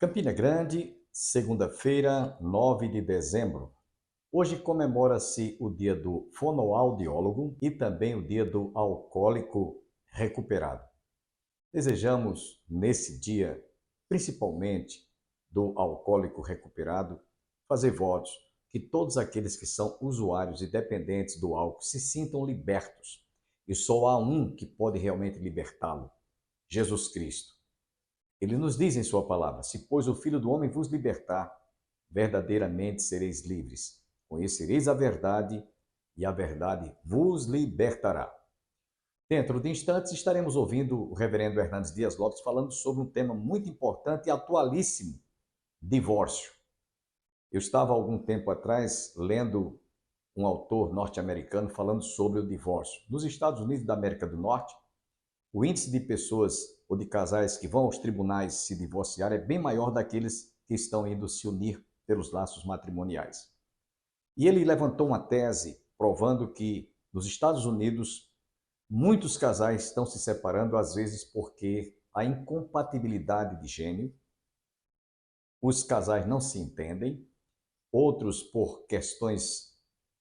Campina Grande, segunda-feira, 9 de dezembro. Hoje comemora-se o dia do fonoaudiólogo e também o dia do alcoólico recuperado. Desejamos, nesse dia, principalmente do alcoólico recuperado, fazer votos que todos aqueles que são usuários e dependentes do álcool se sintam libertos. E só há um que pode realmente libertá-lo: Jesus Cristo. Ele nos diz em sua palavra: se, pois, o Filho do Homem vos libertar, verdadeiramente sereis livres. Conhecereis a verdade e a verdade vos libertará. Dentro de instantes estaremos ouvindo o reverendo Hernandes Dias Lopes falando sobre um tema muito importante e atualíssimo: divórcio. Eu estava há algum tempo atrás lendo um autor norte-americano falando sobre o divórcio. Nos Estados Unidos da América do Norte, o índice de pessoas ou de casais que vão aos tribunais se divorciar é bem maior daqueles que estão indo se unir pelos laços matrimoniais. E ele levantou uma tese provando que nos Estados Unidos muitos casais estão se separando, às vezes porque a incompatibilidade de gênio, os casais não se entendem, outros por questões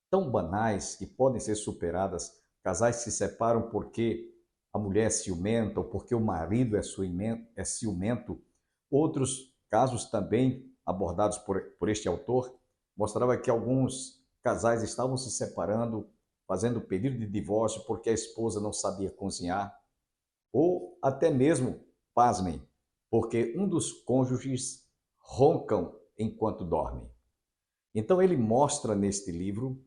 tão banais que podem ser superadas. Casais se separam porque a mulher é ciumenta ou porque o marido é ciumento. Outros casos também abordados por este autor mostrava que alguns casais estavam se separando, fazendo pedido de divórcio porque a esposa não sabia cozinhar, ou até mesmo, pasmem, porque um dos cônjuges roncam enquanto dormem. Então ele mostra neste livro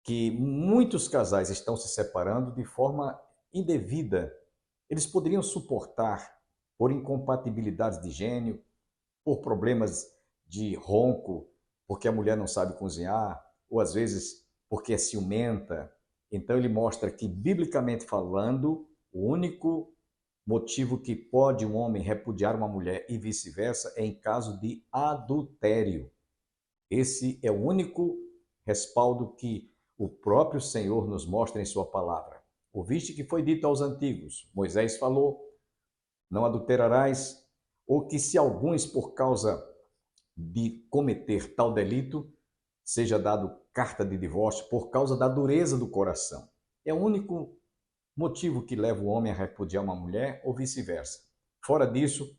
que muitos casais estão se separando de forma indevida. Eles poderiam suportar por incompatibilidades de gênio, por problemas de ronco, porque a mulher não sabe cozinhar, ou às vezes porque é ciumenta. Então ele mostra que, biblicamente falando, o único motivo que pode um homem repudiar uma mulher e vice-versa é em caso de adultério. Esse é o único respaldo que o próprio Senhor nos mostra em sua palavra. Ouviste que foi dito aos antigos, Moisés falou: não adulterarás, ou que se alguns por causa de cometer tal delito, seja dado carta de divórcio por causa da dureza do coração. É o único motivo que leva o homem a repudiar uma mulher ou vice-versa. Fora disso,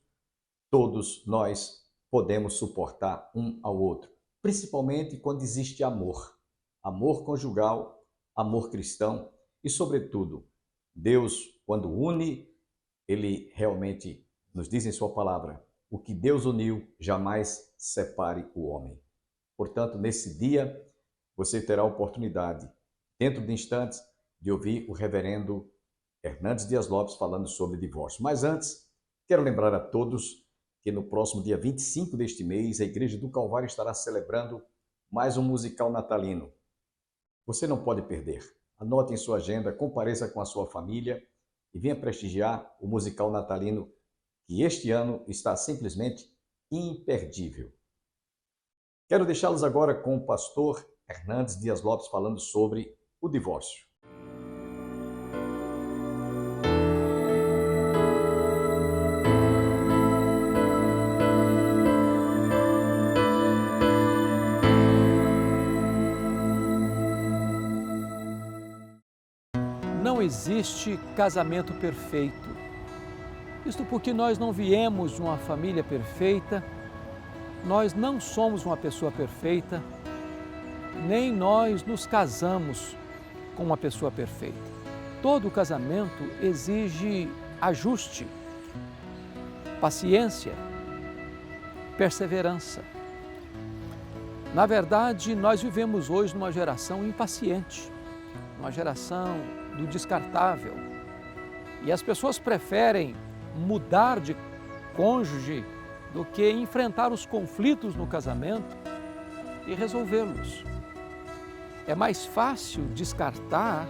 todos nós podemos suportar um ao outro, principalmente quando existe amor, amor conjugal, amor cristão e, sobretudo, Deus, quando une, ele realmente nos diz em sua palavra: o que Deus uniu, jamais separe o homem. Portanto, nesse dia, você terá a oportunidade, dentro de instantes, de ouvir o reverendo Hernandes Dias Lopes falando sobre divórcio. Mas antes, quero lembrar a todos que no próximo dia 25 deste mês, a Igreja do Calvário estará celebrando mais um musical natalino. Você não pode perder. Anote em sua agenda, compareça com a sua família e venha prestigiar o musical natalino, que este ano está simplesmente imperdível. Quero deixá-los agora com o pastor Hernandes Dias Lopes falando sobre o divórcio. Não existe casamento perfeito. Isto porque nós não viemos de uma família perfeita, nós não somos uma pessoa perfeita, nem nós nos casamos com uma pessoa perfeita. Todo casamento exige ajuste, paciência, perseverança. Na verdade, nós vivemos hoje numa geração impaciente, uma geração do descartável. E as pessoas preferem mudar de cônjuge do que enfrentar os conflitos no casamento e resolvê-los. É mais fácil descartar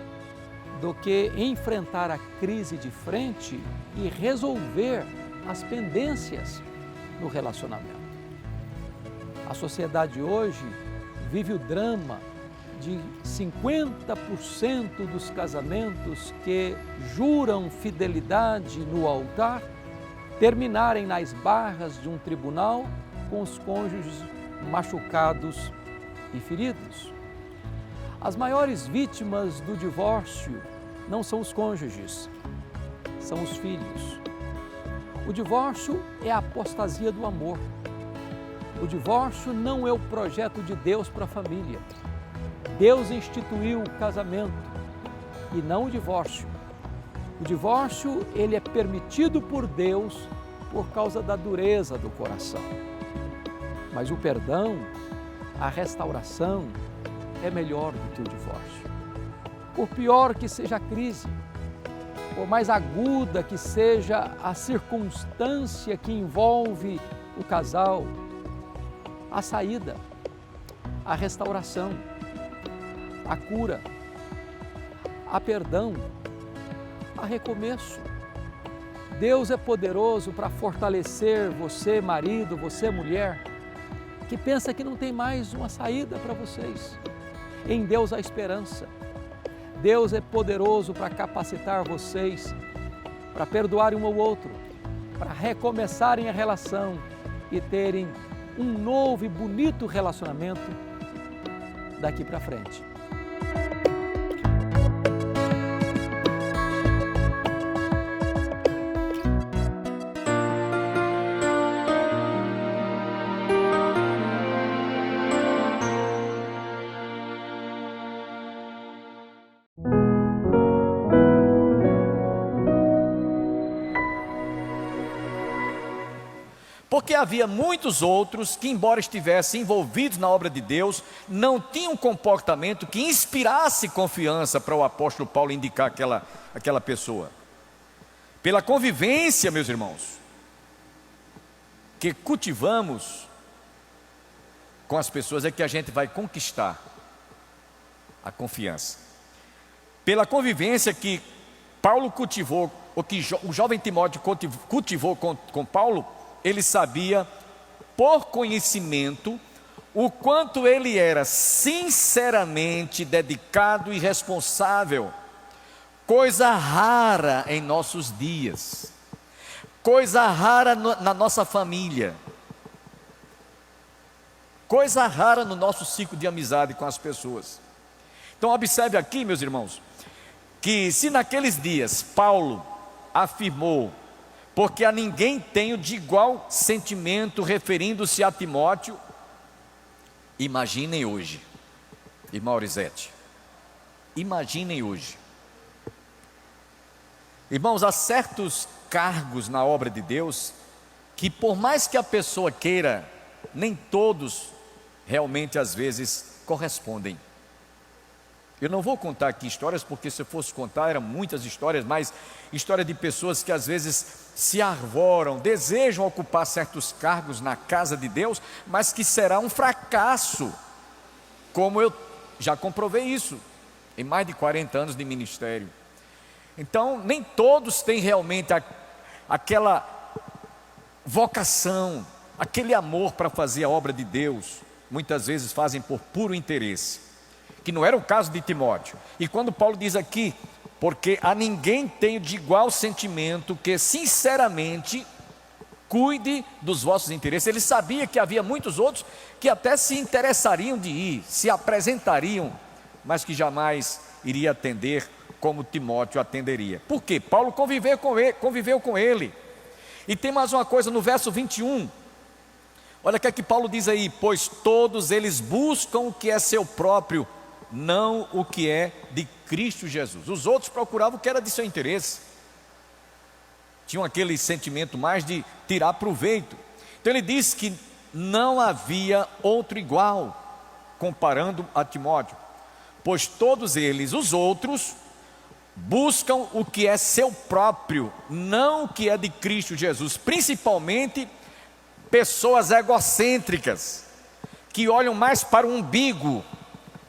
do que enfrentar a crise de frente e resolver as pendências no relacionamento. A sociedade hoje vive o drama de 50% dos casamentos que juram fidelidade no altar terminarem nas barras de um tribunal com os cônjuges machucados e feridos. As maiores vítimas do divórcio não são os cônjuges, são os filhos. O divórcio é a apostasia do amor. O divórcio não é o projeto de Deus para a família. Deus instituiu o casamento e não o divórcio. O divórcio, ele é permitido por Deus por causa da dureza do coração. Mas o perdão, a restauração, é melhor do que o divórcio. Por pior que seja a crise, por mais aguda que seja a circunstância que envolve o casal, a saída, a restauração, a cura, a perdão, a recomeço. Deus é poderoso para fortalecer você, marido, você, mulher, que pensa que não tem mais uma saída para vocês. Em Deus há esperança. Deus é poderoso para capacitar vocês, para perdoarem um ao outro, para recomeçarem a relação e terem um novo e bonito relacionamento daqui para frente. Porque havia muitos outros que, embora estivessem envolvidos na obra de Deus, não tinham um comportamento que inspirasse confiança para o apóstolo Paulo indicar aquela pessoa. Pela convivência, meus irmãos, que cultivamos com as pessoas, é que a gente vai conquistar a confiança. Pela convivência que Paulo cultivou, ou que o jovem Timóteo cultivou com Paulo, ele sabia, por conhecimento, o quanto ele era sinceramente dedicado e responsável. Coisa rara em nossos dias, coisa rara na nossa família, coisa rara no nosso ciclo de amizade com as pessoas. Então observe aqui, meus irmãos, que se naqueles dias Paulo afirmou: porque a ninguém tenho de igual sentimento, referindo-se a Timóteo, imaginem hoje, irmã Orizete, imaginem hoje. Irmãos, há certos cargos na obra de Deus, que por mais que a pessoa queira, nem todos realmente às vezes correspondem. Eu não vou contar aqui histórias, porque se eu fosse contar eram muitas histórias, mas história de pessoas que às vezes se arvoram, desejam ocupar certos cargos na casa de Deus, mas que será um fracasso, como eu já comprovei isso em mais de 40 anos de ministério. Então nem todos têm realmente aquela vocação, aquele amor para fazer a obra de Deus. Muitas vezes fazem por puro interesse, que não era o caso de Timóteo. E quando Paulo diz aqui: porque a ninguém tenho de igual sentimento, que sinceramente cuide dos vossos interesses. Ele sabia que havia muitos outros que até se interessariam de ir, se apresentariam, mas que jamais iria atender como Timóteo atenderia. Por quê? Paulo conviveu com ele. E tem mais uma coisa no verso 21. Olha o que é que Paulo diz aí: pois todos eles buscam o que é seu próprio, não o que é de Cristo Jesus. Os outros procuravam o que era de seu interesse, tinham aquele sentimento mais de tirar proveito. Então ele diz que não havia outro igual, comparando a Timóteo, pois todos eles, os outros, buscam o que é seu próprio, não o que é de Cristo Jesus. Principalmente pessoas egocêntricas, que olham mais para o umbigo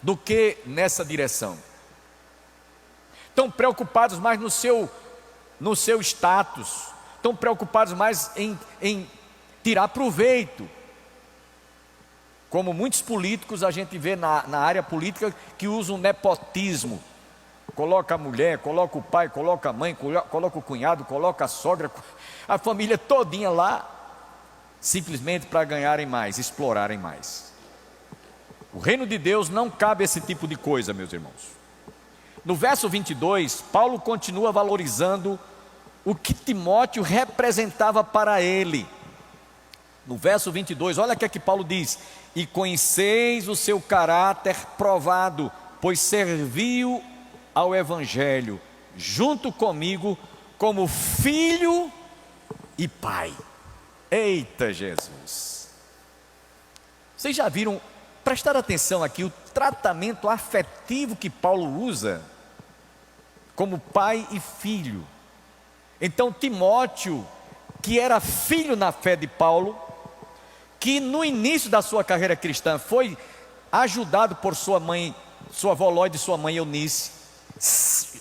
do que nessa direção. Estão preocupados mais no seu status, estão preocupados mais em tirar proveito. Como muitos políticos a gente vê na área política, que usam nepotismo Coloca a mulher, coloca o pai, coloca a mãe, coloca o cunhado, coloca a sogra, a família todinha lá, simplesmente para ganharem mais, explorarem mais. O reino de Deus não cabe esse tipo de coisa, meus irmãos. No verso 22, Paulo continua valorizando o que Timóteo representava para ele. No verso 22, olha o que é que Paulo diz: e conheceis o seu caráter provado, pois serviu ao evangelho junto comigo como filho e pai. Eita Jesus! Vocês já viram, prestaram atenção aqui, o tratamento afetivo que Paulo usa como pai e filho. Então Timóteo, que era filho na fé de Paulo, que no início da sua carreira cristã foi ajudado por sua mãe, sua avó Lóide e sua mãe Eunice,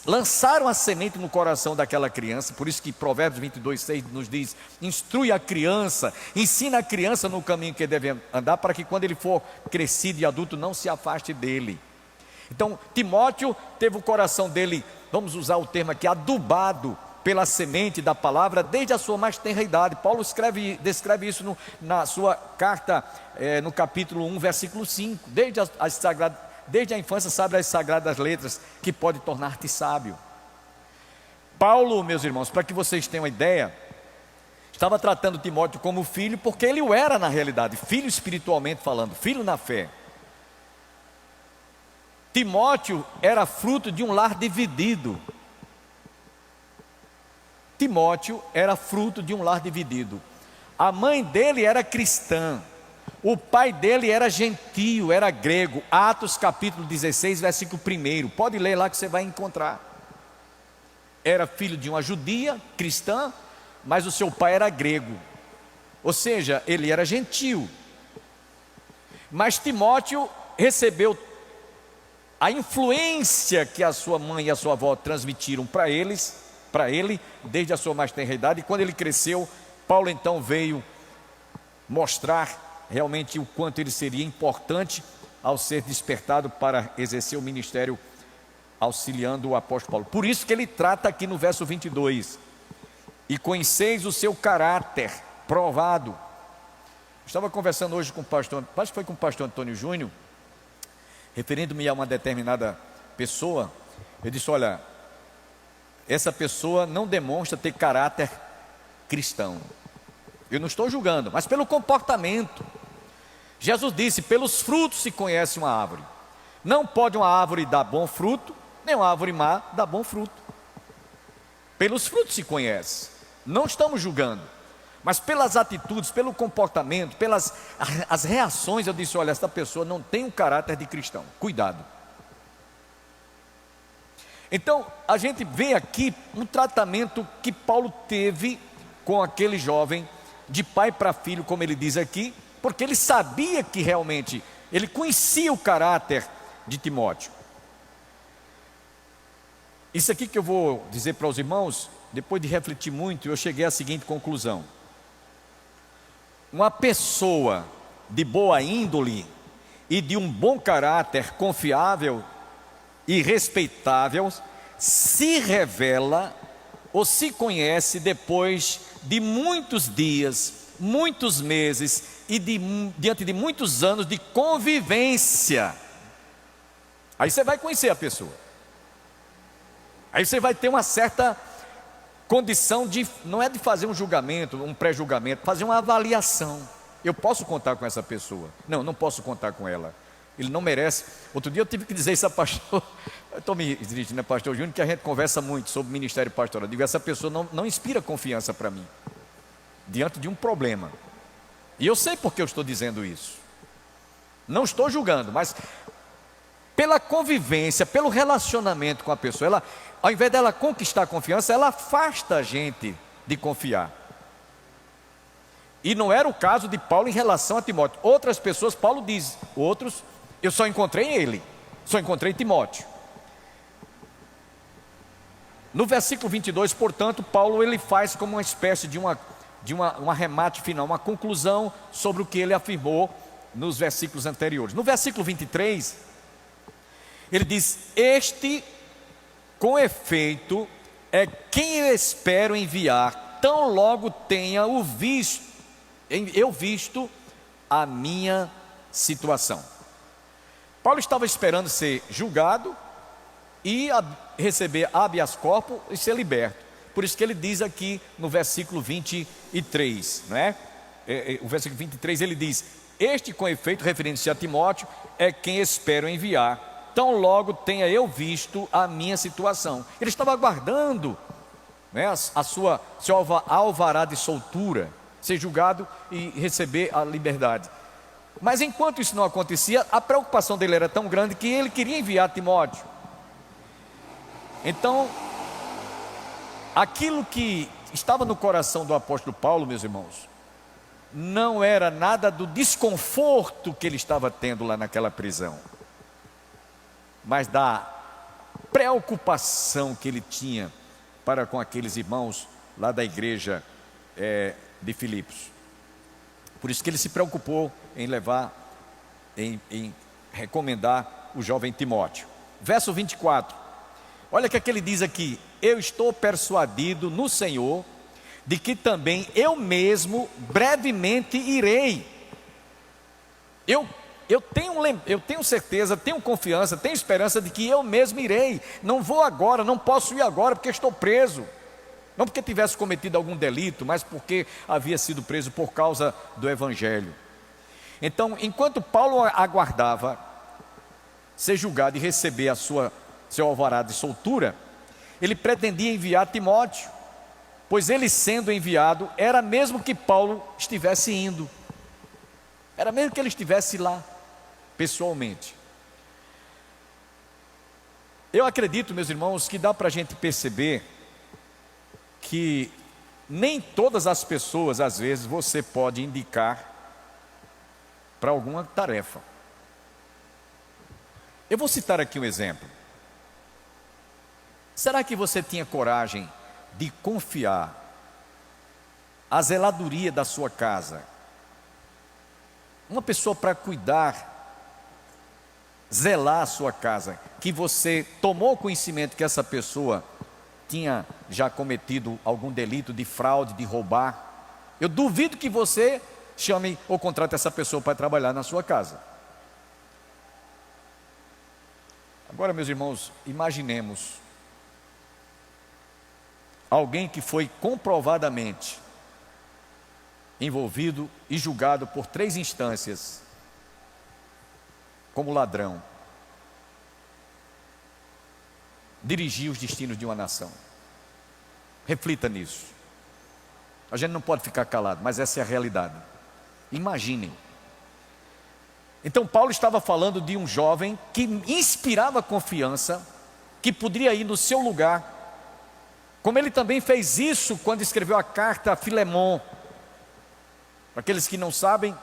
lançaram a semente no coração daquela criança. Por isso que Provérbios 22:6 nos diz: instrui a criança, ensina a criança no caminho que deve andar, para que quando ele for crescido e adulto não se afaste dele. Então Timóteo teve o coração dele, vamos usar o termo aqui, adubado pela semente da palavra desde a sua mais tenra idade. Paulo descreve isso na sua carta, no capítulo 1, versículo 5. Desde a infância sabe as sagradas letras, que pode tornar-te sábio. Paulo, meus irmãos, para que vocês tenham uma ideia, estava tratando Timóteo como filho, porque ele o era na realidade, filho espiritualmente falando, filho na fé. Timóteo era fruto de um lar dividido. Timóteo era fruto de um lar dividido. A mãe dele era cristã, o pai dele era gentio, era grego. Atos capítulo 16, versículo 1, pode ler lá que você vai encontrar. Era filho de uma judia cristã, mas o seu pai era grego, ou seja, ele era gentio. Mas Timóteo recebeu a influência que a sua mãe e a sua avó transmitiram para ele, desde a sua mais tenra idade. E quando ele cresceu, Paulo então veio mostrar realmente o quanto ele seria importante ao ser despertado para exercer o ministério auxiliando o apóstolo Paulo. Por isso que ele trata aqui no verso 22: e conheceis o seu caráter provado. Estava conversando hoje com o pastor, acho que foi com o pastor Antônio Júnior, referindo-me a uma determinada pessoa. Eu disse: olha, essa pessoa não demonstra ter caráter cristão. Eu não estou julgando, mas pelo comportamento. Jesus disse: pelos frutos se conhece uma árvore. Não pode uma árvore dar bom fruto, nem uma árvore má dar bom fruto. Pelos frutos se conhece. Não estamos julgando, mas pelas atitudes, pelo comportamento, pelas as reações, eu disse: olha, esta pessoa não tem um caráter de cristão, cuidado. Então a gente vê aqui um tratamento que Paulo teve com aquele jovem, de pai para filho, como ele diz aqui, porque ele sabia que realmente, ele conhecia o caráter de Timóteo. Isso aqui que eu vou dizer para os irmãos, depois de refletir muito, eu cheguei à seguinte conclusão: uma pessoa de boa índole e de um bom caráter, confiável e respeitável, se revela ou se conhece depois de muitos dias, muitos meses e diante de muitos anos de convivência. Aí você vai conhecer a pessoa, aí você vai ter uma certa condição de, não é de fazer um julgamento, um pré-julgamento, fazer uma avaliação. Eu posso contar com essa pessoa? Não, não posso contar com ela, ele não merece. Outro dia eu tive que dizer isso a pastor, eu estou me dirigindo a pastor Júnior, que a gente conversa muito sobre ministério pastoral. Eu digo: essa pessoa não inspira confiança para mim, diante de um problema. E eu sei porque eu estou dizendo isso. Não estou julgando, mas pela convivência, pelo relacionamento com a pessoa, ela, ao invés dela conquistar a confiança, ela afasta a gente de confiar. E não era o caso de Paulo em relação a Timóteo. Outras pessoas, Paulo diz, outros, eu só encontrei ele, só encontrei Timóteo. No versículo 22, portanto, Paulo ele faz como uma espécie de um arremate final, uma conclusão sobre o que ele afirmou nos versículos anteriores. No versículo 23, ele diz: este com efeito, é quem eu espero enviar, tão logo tenha eu visto a minha situação. Paulo estava esperando ser julgado e receber habeas corpus e ser liberto. Por isso que ele diz aqui no versículo 23, não é? O versículo 23 ele diz: este com efeito, referindo-se a Timóteo, é quem espero enviar, tão logo tenha eu visto a minha situação. Ele estava aguardando, né, seu alvará de soltura, ser julgado e receber a liberdade. Mas enquanto isso não acontecia, a preocupação dele era tão grande que ele queria enviar Timóteo. Então, aquilo que estava no coração do apóstolo Paulo, meus irmãos, não era nada do desconforto que ele estava tendo lá naquela prisão, mas da preocupação que ele tinha para com aqueles irmãos lá da igreja de Filipos. Por isso que ele se preocupou em em recomendar o jovem Timóteo. Verso 24, olha o que ele diz aqui: eu estou persuadido no Senhor de que também eu mesmo brevemente irei. Eu tenho certeza, tenho confiança, tenho esperança de que eu mesmo irei. Não vou agora, não posso ir agora porque estou preso. Não porque tivesse cometido algum delito, mas porque havia sido preso por causa do Evangelho. Então, enquanto Paulo aguardava ser julgado e receber seu alvará de soltura, ele pretendia enviar Timóteo, pois ele sendo enviado, era mesmo que Paulo estivesse indo, era mesmo que ele estivesse lá, pessoalmente. Eu acredito, meus irmãos, que dá para a gente perceber que nem todas as pessoas, às vezes, você pode indicar para alguma tarefa. Eu vou citar aqui um exemplo. Será que você tinha coragem de confiar a zeladoria da sua casa, uma pessoa para cuidar, zelar a sua casa, que você tomou conhecimento que essa pessoa tinha já cometido algum delito de fraude, de roubar? Eu duvido que você chame ou contrate essa pessoa para trabalhar na sua casa. Agora, meus irmãos, imaginemos alguém que foi comprovadamente envolvido e julgado por 3 instâncias como ladrão, dirigir os destinos de uma nação. Reflita nisso. A gente não pode ficar calado, mas essa é a realidade. Imaginem. Então Paulo estava falando de um jovem que inspirava confiança, que poderia ir no seu lugar, como ele também fez isso quando escreveu a carta a Filemon. Para aqueles que não sabem,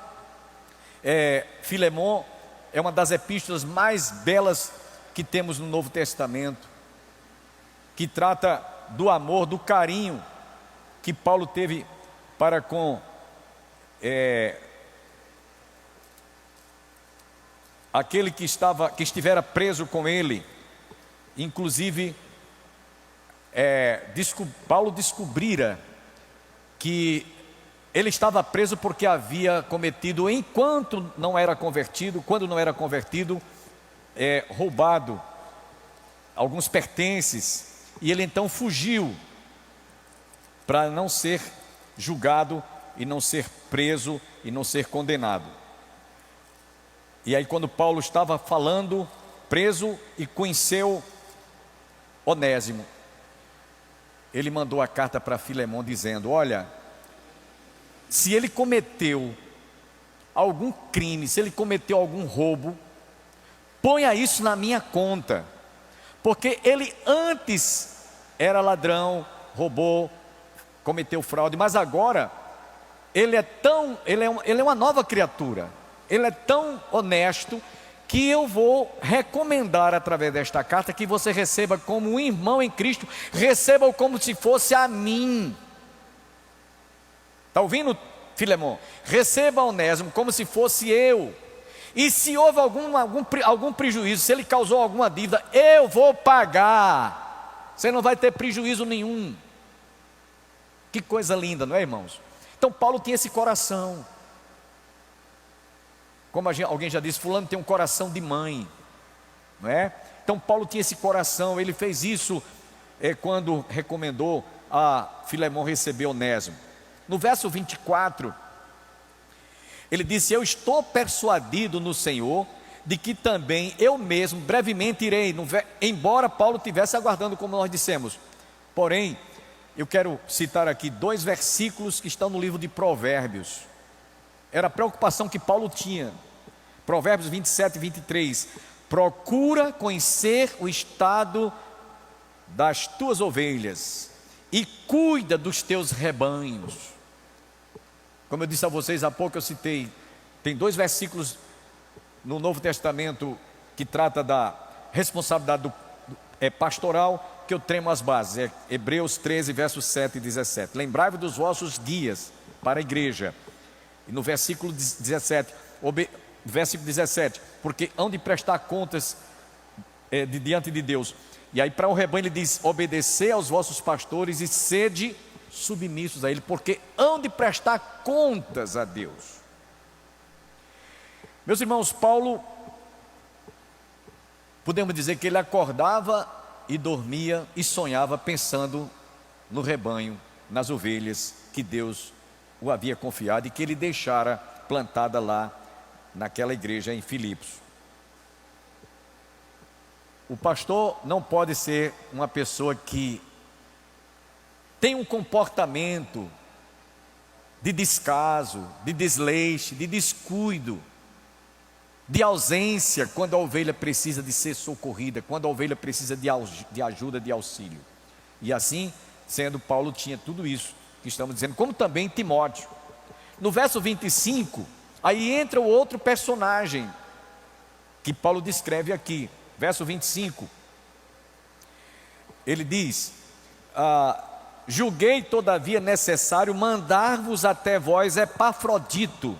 Filemon é uma das epístolas mais belas que temos no Novo Testamento, que trata do amor, do carinho que Paulo teve para com aquele que estivera preso com ele. Inclusive, Paulo descobrira que ele estava preso porque havia cometido, quando não era convertido, roubado alguns pertences, e ele então fugiu para não ser julgado e não ser preso e não ser condenado. E aí, quando Paulo estava falando, preso, e conheceu Onésimo, ele mandou a carta para Filemon dizendo: olha, se ele cometeu algum crime, se ele cometeu algum roubo, ponha isso na minha conta, porque ele antes era ladrão, roubou, cometeu fraude, mas agora ele é uma nova criatura, ele é tão honesto que eu vou recomendar através desta carta que você receba como um irmão em Cristo, receba-o como se fosse a mim. Está ouvindo, Filemon? Receba Onésimo como se fosse eu. E se houve algum prejuízo, se ele causou alguma dívida, eu vou pagar. você não vai ter prejuízo nenhum. Que coisa linda, não é, irmãos? Então Paulo tinha esse coração. Como alguém já disse, fulano tem um coração de mãe, não é? Então Paulo tinha esse coração, ele fez isso quando recomendou a Filemão receber Onésimo. No verso 24, ele disse: eu estou persuadido no Senhor de que também eu mesmo brevemente irei, embora Paulo estivesse aguardando, como nós dissemos. Porém, eu quero citar aqui 2 versículos que estão no livro de Provérbios. Era a preocupação que Paulo tinha. Provérbios 27 e 23. Procura conhecer o estado das tuas ovelhas e cuida dos teus rebanhos. Como eu disse a vocês há pouco, eu citei, tem 2 versículos no Novo Testamento que trata da responsabilidade pastoral, que eu tremo as bases. Hebreus 13, versos 7 e 17. Lembrai-vos dos vossos guias para a igreja. E no versículo 17, porque hão de prestar contas diante de Deus. E aí para o rebanho ele diz: obedecer aos vossos pastores e sede submissos a ele, porque hão de prestar contas a Deus. Meus irmãos, Paulo, podemos dizer que ele acordava e dormia e sonhava pensando no rebanho, nas ovelhas que Deus o havia confiado e que ele deixara plantada lá naquela igreja em Filipos. O pastor não pode ser uma pessoa que tem um comportamento de descaso, de desleixo, de descuido, de ausência quando a ovelha precisa de ser socorrida, quando a ovelha precisa de ajuda, de auxílio. E assim, sendo, Paulo tinha tudo isso que estamos dizendo, como também Timóteo. No verso 25, aí entra o outro personagem que Paulo descreve aqui, verso 25. Ele diz: julguei todavia necessário mandar-vos até vós Epafrodito,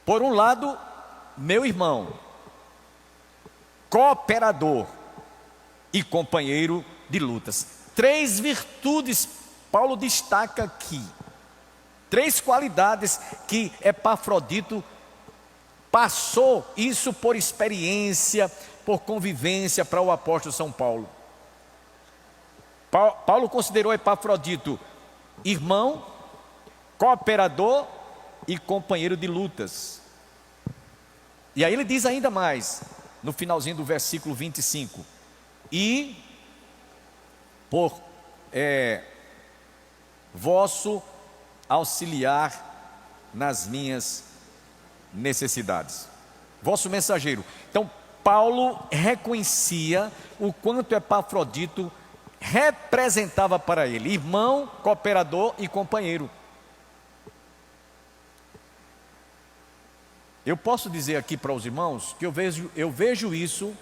por um lado, meu irmão, cooperador e companheiro de lutas. 3 virtudes Paulo destaca aqui, 3 qualidades que Epafrodito passou isso por experiência, por convivência para o apóstolo São Paulo. Paulo considerou Epafrodito irmão, cooperador e companheiro de lutas. E aí ele diz ainda mais, no finalzinho do versículo 25: e por vosso auxiliar nas minhas necessidades, vosso mensageiro. Então Paulo reconhecia o quanto Epafrodito representava para ele, irmão, cooperador e companheiro. Eu posso dizer aqui para os irmãos que eu vejo isso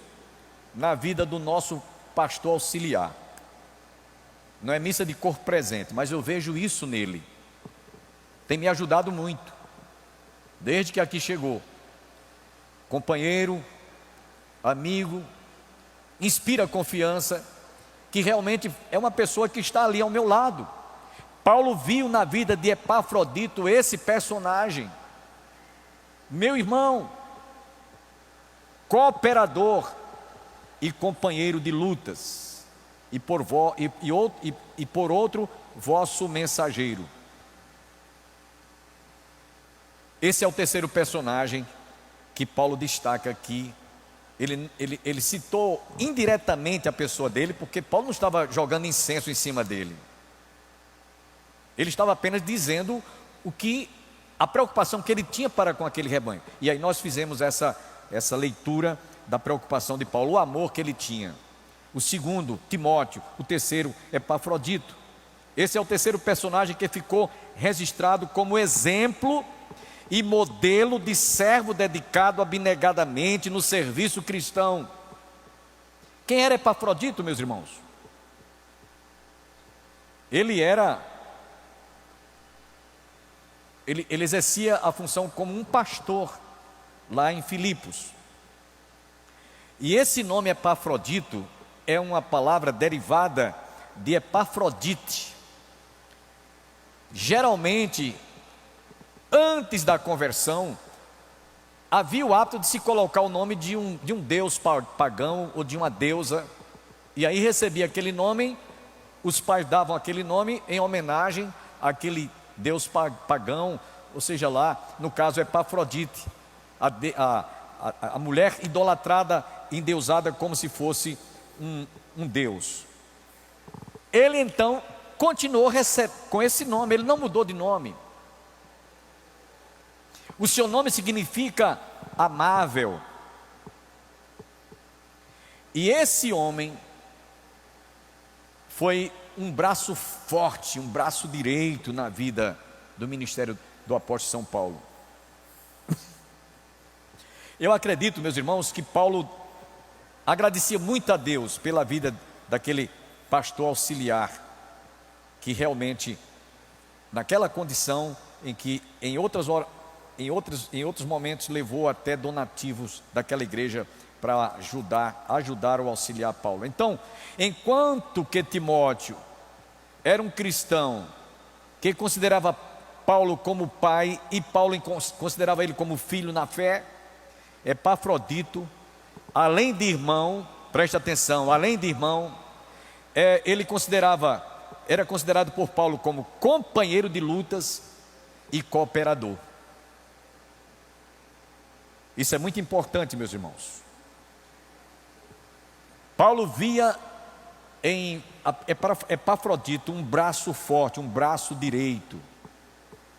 na vida do nosso pastor auxiliar. Não é missa de corpo presente, mas eu vejo isso nele. Tem me ajudado muito, desde que aqui chegou. Companheiro, amigo, inspira confiança, que realmente é uma pessoa que está ali ao meu lado. Paulo viu na vida de Epafrodito esse personagem, meu irmão, cooperador e companheiro de lutas, e por outro, vosso mensageiro. Esse é o terceiro personagem que Paulo destaca aqui. Ele citou indiretamente a pessoa dele, porque Paulo não estava jogando incenso em cima dele. Ele estava apenas dizendo a preocupação que ele tinha para com aquele rebanho. E aí nós fizemos essa leitura da preocupação de Paulo, o amor que ele tinha. O segundo, Timóteo. O terceiro, Epafrodito. Esse é o terceiro personagem que ficou registrado como exemplo e modelo de servo dedicado abnegadamente no serviço cristão. Quem era Epafrodito, meus irmãos? Ele exercia a função como um pastor lá em Filipos. E esse nome Epafrodito é uma palavra derivada de Epafrodite. Geralmente, antes da conversão, havia o hábito de se colocar o nome de um deus pagão ou de uma deusa, e aí recebia aquele nome, os pais davam aquele nome em homenagem àquele deus pagão, ou seja lá, no caso Epafrodite, a mulher idolatrada, endeusada como se fosse um deus. Ele então continuou com esse nome, ele não mudou de nome. O seu nome significa amável. E esse homem foi um braço forte, um braço direito na vida do ministério do apóstolo São Paulo. Eu acredito, meus irmãos, que Paulo agradecia muito a Deus pela vida daquele pastor auxiliar, que realmente, naquela condição em que em outros momentos levou até donativos daquela igreja para ajudar o auxiliar Paulo. Então, enquanto que Timóteo era um cristão que considerava Paulo como pai e Paulo considerava ele como filho na fé, Epafrodito, além de irmão, preste atenção, além de irmão, era considerado por Paulo como companheiro de lutas e cooperador. Isso é muito importante, meus irmãos. Paulo via em Epafrodito um braço forte, um braço direito,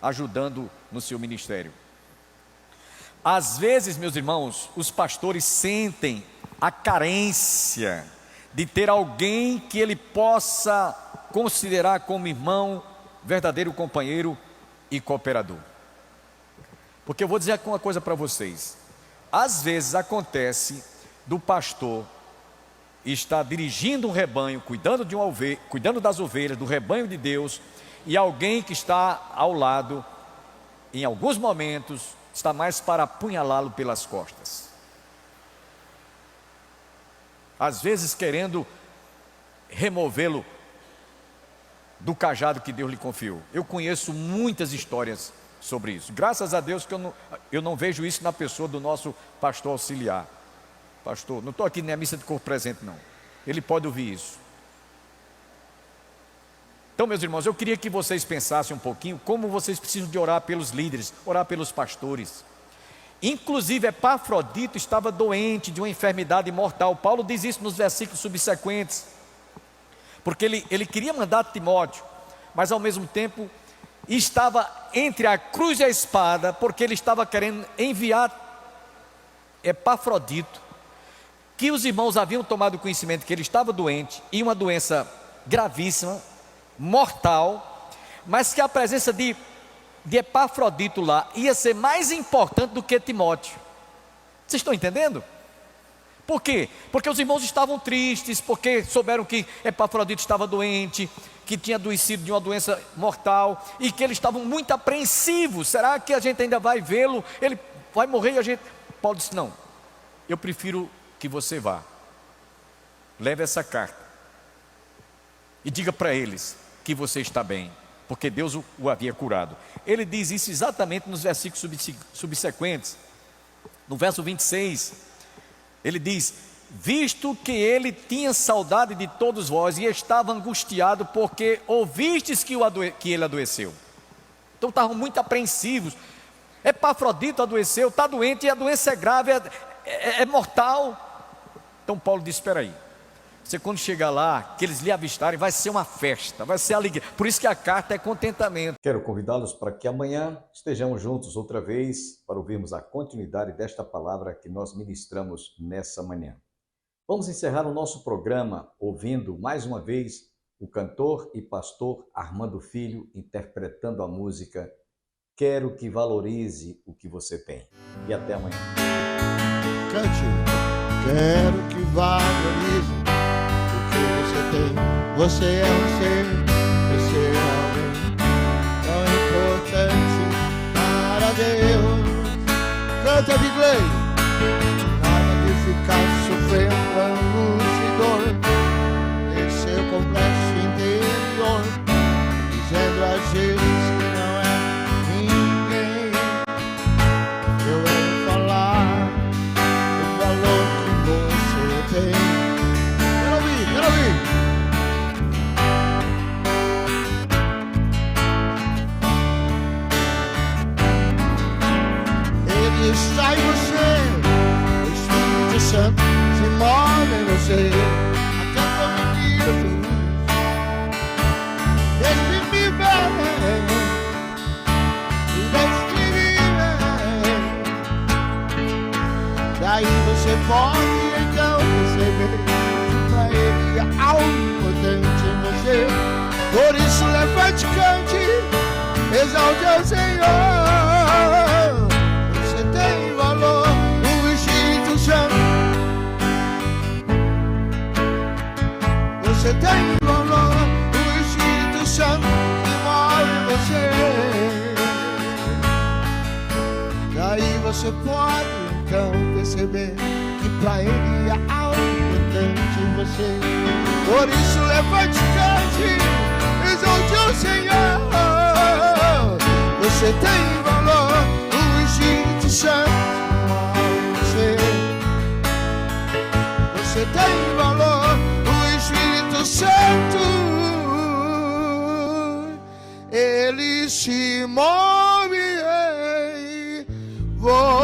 ajudando no seu ministério. Às vezes, meus irmãos, os pastores sentem a carência de ter alguém que ele possa considerar como irmão, verdadeiro companheiro e cooperador. Porque eu vou dizer uma coisa para vocês. Às vezes acontece do pastor estar dirigindo um rebanho, cuidando das ovelhas, do rebanho de Deus, e alguém que está ao lado, em alguns momentos, está mais para apunhalá-lo pelas costas. Às vezes querendo removê-lo do cajado que Deus lhe confiou. Eu conheço muitas histórias sobre isso. Graças a Deus que eu não vejo isso na pessoa do nosso pastor auxiliar. Pastor, não estou aqui na missa de corpo presente não. Ele pode ouvir isso. Então, meus irmãos, eu queria que vocês pensassem um pouquinho como vocês precisam de orar pelos líderes, orar pelos pastores. Inclusive, Epafrodito estava doente de uma enfermidade mortal. Paulo diz isso nos versículos subsequentes. Porque ele queria mandar Timóteo, mas ao mesmo tempo estava entre a cruz e a espada, porque ele estava querendo enviar Epafrodito, que os irmãos haviam tomado conhecimento que ele estava doente, e uma doença gravíssima, mortal, mas que a presença de Epafrodito lá ia ser mais importante do que Timóteo. Vocês estão entendendo? Por quê? Porque os irmãos estavam tristes, porque souberam que Epafrodito estava doente, que tinha adoecido de uma doença mortal, e que eles estavam muito apreensivos. Será que a gente ainda vai vê-lo? Ele vai morrer e a gente... Paulo disse, não, eu prefiro que você vá. Leve essa carta e diga para eles que você está bem, porque Deus o havia curado. Ele diz isso exatamente nos versículos subsequentes. No verso 26, ele diz: visto que ele tinha saudade de todos vós e estava angustiado porque ouvistes que ele adoeceu. Então estavam muito apreensivos. Epafrodito adoeceu, está doente, e a doença é grave, é mortal. Então Paulo disse, espera aí, você quando chegar lá, que eles lhe avistarem, vai ser uma festa, vai ser alegria. Por isso que a carta é contentamento. Quero convidá-los para que amanhã estejamos juntos outra vez para ouvirmos a continuidade desta palavra que nós ministramos nessa manhã. Vamos encerrar o nosso programa ouvindo mais uma vez o cantor e pastor Armando Filho interpretando a música Quero que Valorize o que Você Tem. E até amanhã. Cante. Quero que valorize o que você tem. Você é um ser, você é alguém tão importante para Deus. Canta, Bigley. Nada de ficar sofrendo. vento anunciador em seu complexo interior, dizendo a Jesus que não é ninguém. Eu venho falar do valor que você tem. Quero ouvir, quero ouvir. Ele está em você, o Espírito Santo se move em você, até feminino, deixe-me ver, deixe-me ver. Daí você pode então perceber que pra Ele há algo importante em você. Por isso levante, cante, exalte ao Senhor. Tem valor, o Espírito Santo. Você tem valor, o Espírito Santo que move em você. Daí você pode então perceber que pra Ele há algo importante em você. Por isso levante, cante, exalte ao Senhor. Você tem valor, o Espírito Santo você. Você tem valor, o Espírito Santo. Ele se move em você.